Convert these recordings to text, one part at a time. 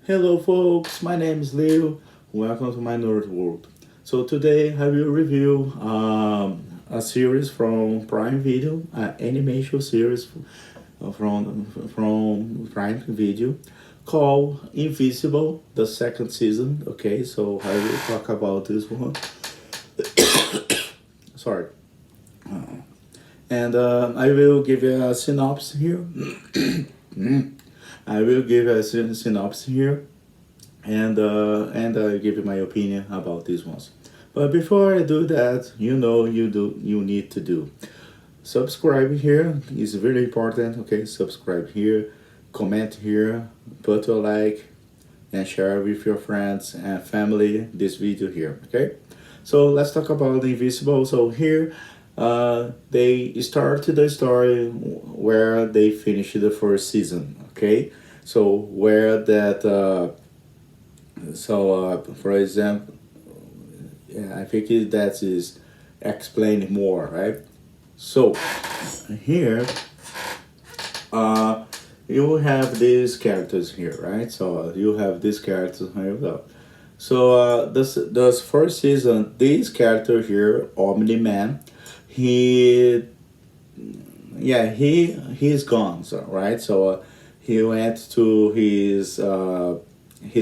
Hello, folks. My name is Leo. Welcome to my nerd world. So today I will review a series from Prime Video, an animation series from Prime Video called Invincible, the second season. Okay, so I will talk about this one. Sorry, and I will give you a synopsis here. I will give a synopsis here and give you my opinion about these ones. But before I do that, you need to do subscribe here is really important. Okay, subscribe here, comment here, put a like, and share with your friends and family this video here. Okay, so let's talk about the Invisible. So here, they started the story where they finished the first season. Okay, so where that. For example, yeah, I think that is explained more, right? So here, uh, you have these characters here, right? So you have these characters. Here you go. So this first season, this character here, Omni Man, he he's gone. So right, so he went to his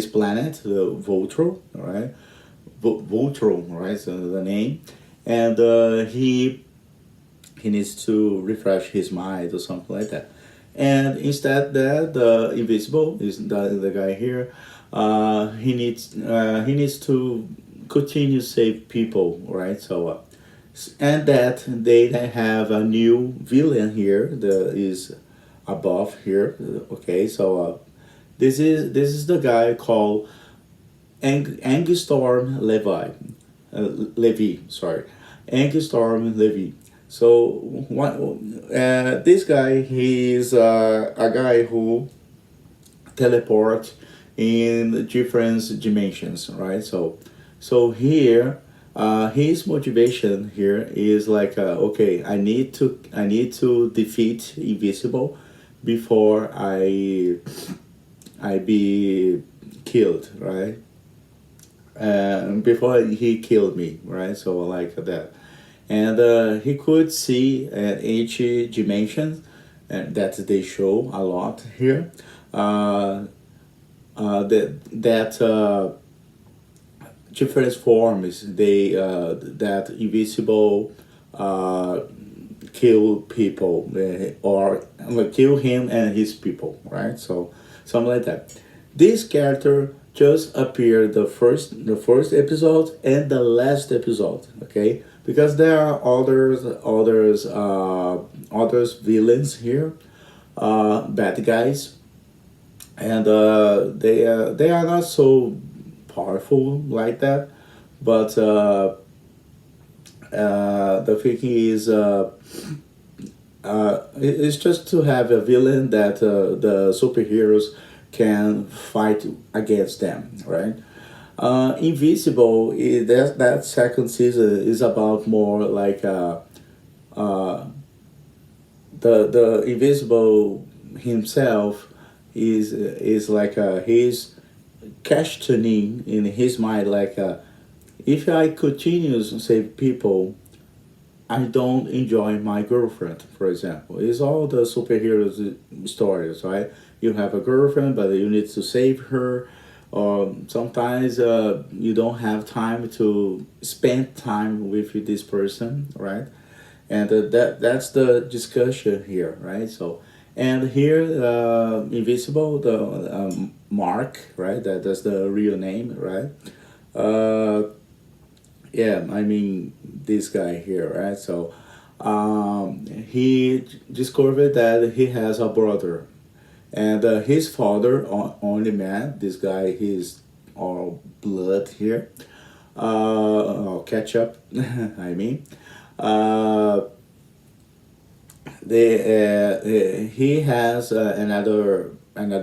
planet, the Voltro, right? Voltro, right? So the name, and he needs to refresh his mind or something like that. And instead, that the Invisible is the guy here. He needs to continue save people, right? So, and that they have a new villain here that is above here. Okay, so this is the guy called Angstorm Levy, sorry, Angstorm Levy. So what? This guy, he's a guy who teleport in different dimensions, right? So his motivation here is like, okay, I need to defeat Invisible before I be killed, right? Before he killed me, right? So like that, and he could see at each dimension, and that they show a lot here. Uh, that different forms that invisible uh, kill people or kill him and his people, right? So something like that. This character just appeared the first episode and the last episode, okay? Because there are others villains here, bad guys, and they are not so powerful like that, but the thing is, it's just to have a villain that the superheroes can fight against them, right? Invincible, that second season is about more like uh, the Invisible himself is like he's questioning in his mind like, if I continue to save people, I don't enjoy my girlfriend, for example. It's all the superheroes stories, right? You have a girlfriend, but you need to save her. Or sometimes you don't have time to spend time with this person, right? And that's the discussion here, right? So, and here, Invisible, the Mark, right? That's the real name, right? Uh, yeah, I mean this guy here, right? So he discovered that he has a brother, and his father, only man. This guy, he's all blood here, ketchup. I mean, uh, he has another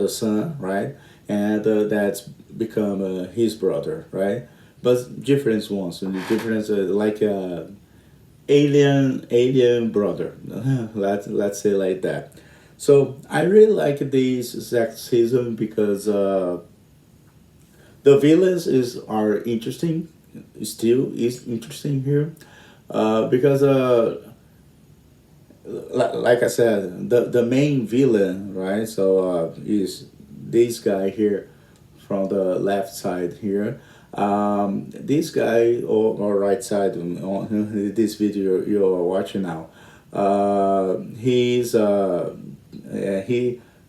son, right? And that's become his brother, right? But different ones, and the difference like alien brother. Let's say like that. So I really like this exact season because The villains is are interesting, still is interesting here, because like I said, the main villain, right? So is this guy here from the left side here. This guy or right side on this video you're watching now. He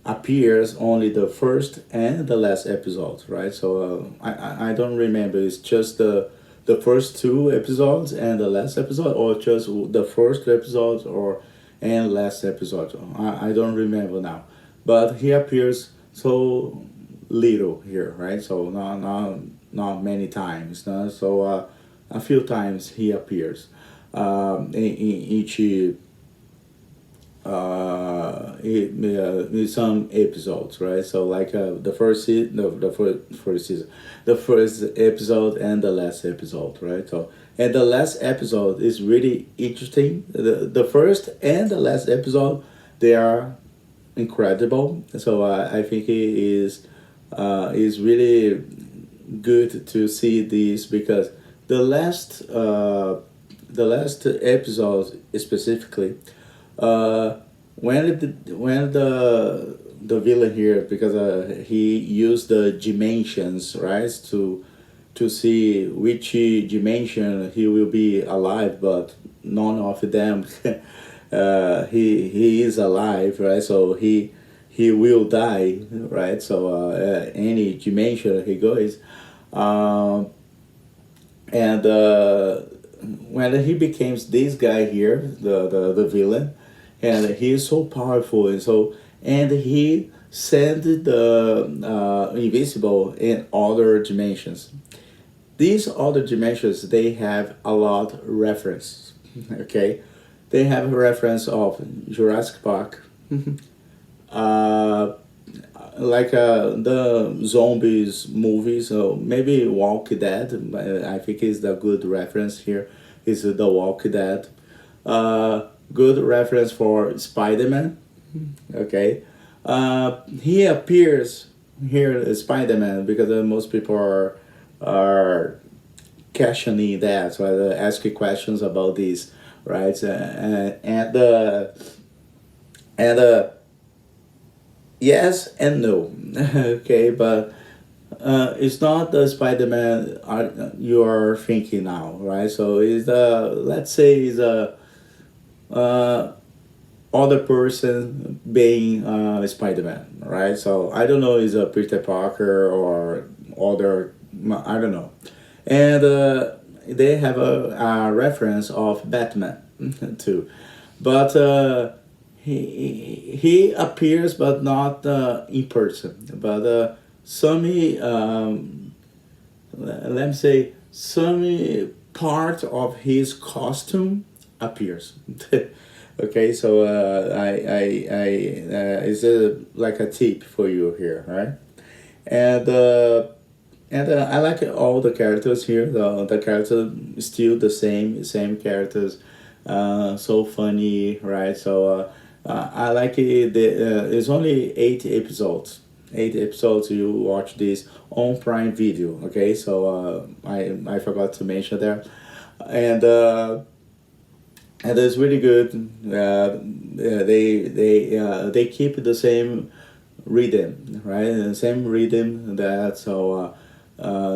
appears only the first and the last episode, right? So I don't remember. It's just the first two episodes and the last episode, or just the first episode or and last episode. I don't remember now, but he appears so little here, right? So not many times. No? So a few times he appears in each in some episodes, right? So like the first season, the first season, the first episode and the last episode, right? So and the last episode is really interesting. The first and the last episode, they are incredible. So I think it is really good to see this because the last the last episode specifically, when the villain here, because he used the dimensions, right, to see which dimension he will be alive, but none of them he is alive, right? So he will die, right? So any dimension he goes, um, and when he becomes this guy here, the villain, and he is so powerful and so, and he sent the invisible in other dimensions. These other dimensions, they have a lot reference. Okay, they have a reference of Jurassic Park, uh, like the zombies movies, so maybe Walk Dead. I think is the good reference here. Is the Walk Dead. Good reference for Spider-Man. Okay, he appears here as Spider-Man because most people are questioning that, so they're asking questions about this, right? And yes and no. Okay, but it's not the Spider-Man you are thinking now, right? So it's let's say it's a uh, other person being Spider-Man, right? So I don't know is a Peter Parker or other, I don't know, and they have a reference of Batman too, but he appears but not in person, but some let me say some part of his costume appears. Okay, so it's like a tip for you here, right? And I like all the characters here. The characters still the same characters, so funny, right? So I like it. It's only 8 episodes. 8 episodes. You watch this on Prime Video. Okay, so I forgot to mention there, and. And it's really good. They keep the same rhythm, right? The same rhythm that so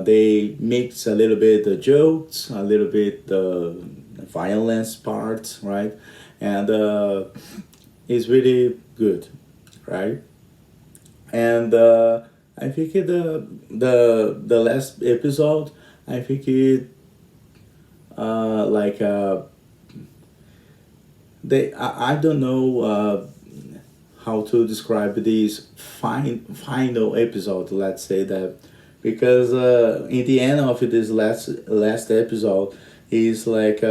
they mix a little bit the jokes, a little bit the violence parts, right? And it's really good, right? And I think the last episode, I think it like I don't know how to describe this final episode, let's say that, because in the end of this last episode is like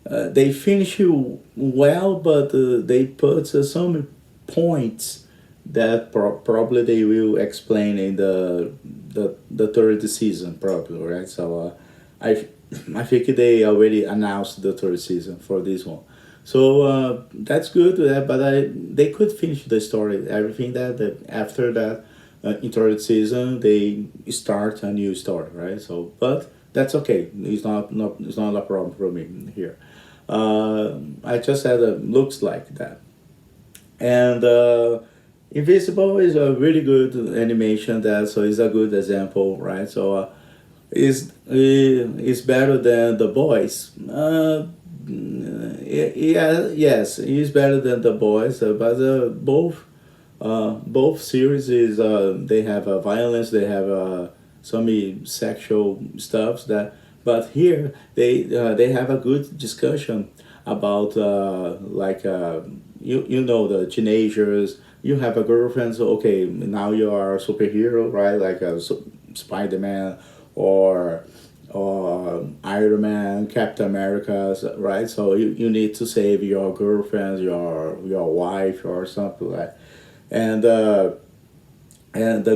they finish you well, but they put some points that probably they will explain in the third season probably, right? So I I think they already announced the third season for this one. So that's good, but they could finish the story. Everything that after that, in third season they start a new story, right? So, but that's okay. It's not a problem for me here. I just said it looks like that. And Invisible is a really good animation that so it's a good example, right? So is better than the boys. Yeah, yes, it's better than the boys, but both series is they have violence, they have some sexual stuffs that, but here they have a good discussion about you know the teenagers. You have a girlfriend, so okay, now you are a superhero, right? Like a Spider Man or Iron Man, Captain America, right? So you need to save your girlfriend, your wife, or something like. And the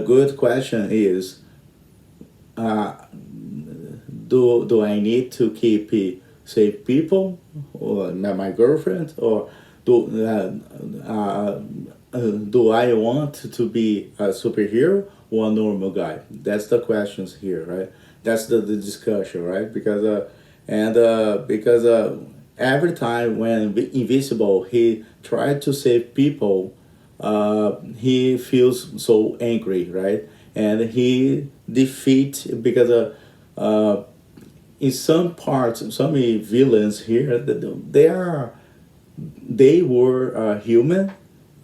good question is, uh, do I need to keep save people or my girlfriend, or do I want to be a superhero or a normal guy? That's the questions here, right? That's the discussion, right? Because every time when Invisible he tried to save people, he feels so angry, right? And he defeat because in some parts, some villains here, they were human,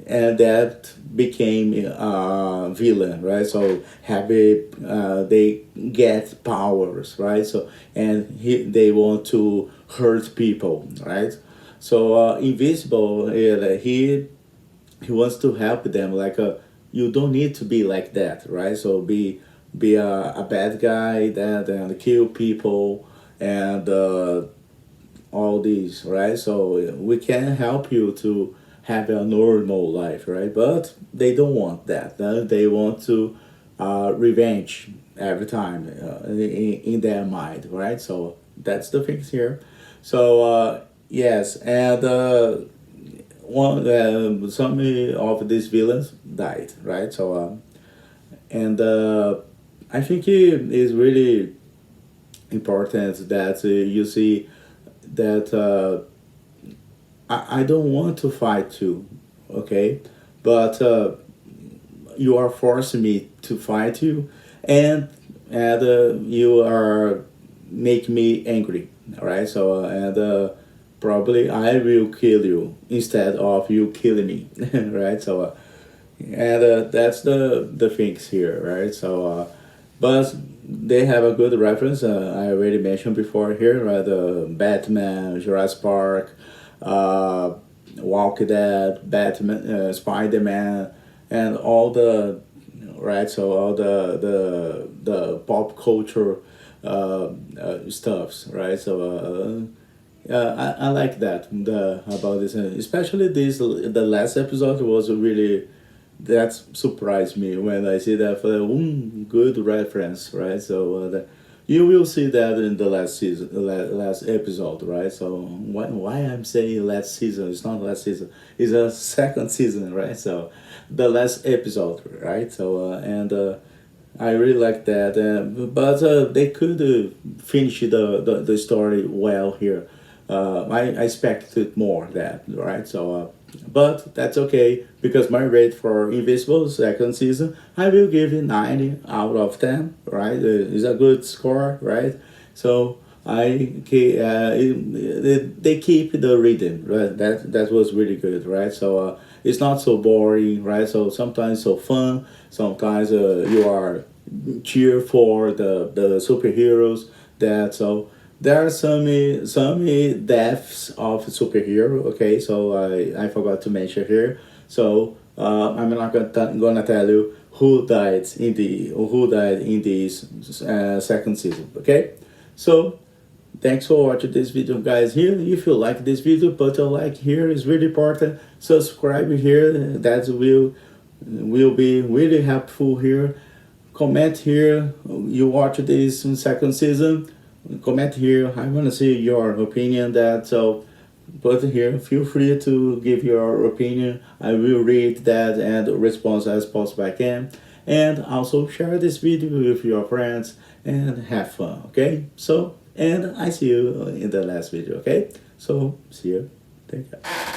and that became a villain, right? So happy they get powers, right? So and they want to hurt people, right? So Invisible, he wants to help them, like you don't need to be like that, right? So be a bad guy that and kill people and all these, right? So we can help you to have a normal life, right? But they don't want that. They want to revenge every time in their mind, right? So that's the things here. So yes, and one some of these villains died, right? So and I think it is really important that you see that I don't want to fight you, okay? But you are forcing me to fight you, and you are make me angry, all right? So probably I will kill you instead of you killing me, right? So and that's the things here, right? So but they have a good reference. I already mentioned before here, right? The Batman, Jurassic Park, uh, Walk Dead, Batman, Spider Man, and all the right. So all the pop culture stuffs, right? So. I like that about this, especially this. The last episode was really that surprised me when I see that for good reference, right? So you will see that in the last season, last episode, right? So why I'm saying last season? It's not last season. It's a second season, right? So the last episode, right? So I really like that, but they could finish the story well here. I expected more that, right? So, but that's okay because my rate for Invincible second season, I will give it 90 out of 10, right? It's a good score, right? So they keep the rhythm, right? That was really good, right? So it's not so boring, right? So sometimes so fun, sometimes you are cheer for the superheroes. That so there are some deaths of superhero. Okay, so I forgot to mention here. So I'm not gonna tell you who died in this second season. Okay, so thanks for watching this video, guys. Here, if you like this video, put a like here. It's really important. Subscribe here. That will be really helpful here. Comment here. You watch this second season. Comment here. I want to see your opinion. That so put here. Feel free to give your opinion. I will read that and respond as possible I can. and also share this video with your friends and have fun. Okay, so and I see you in the last video. Okay, so see you. Take care.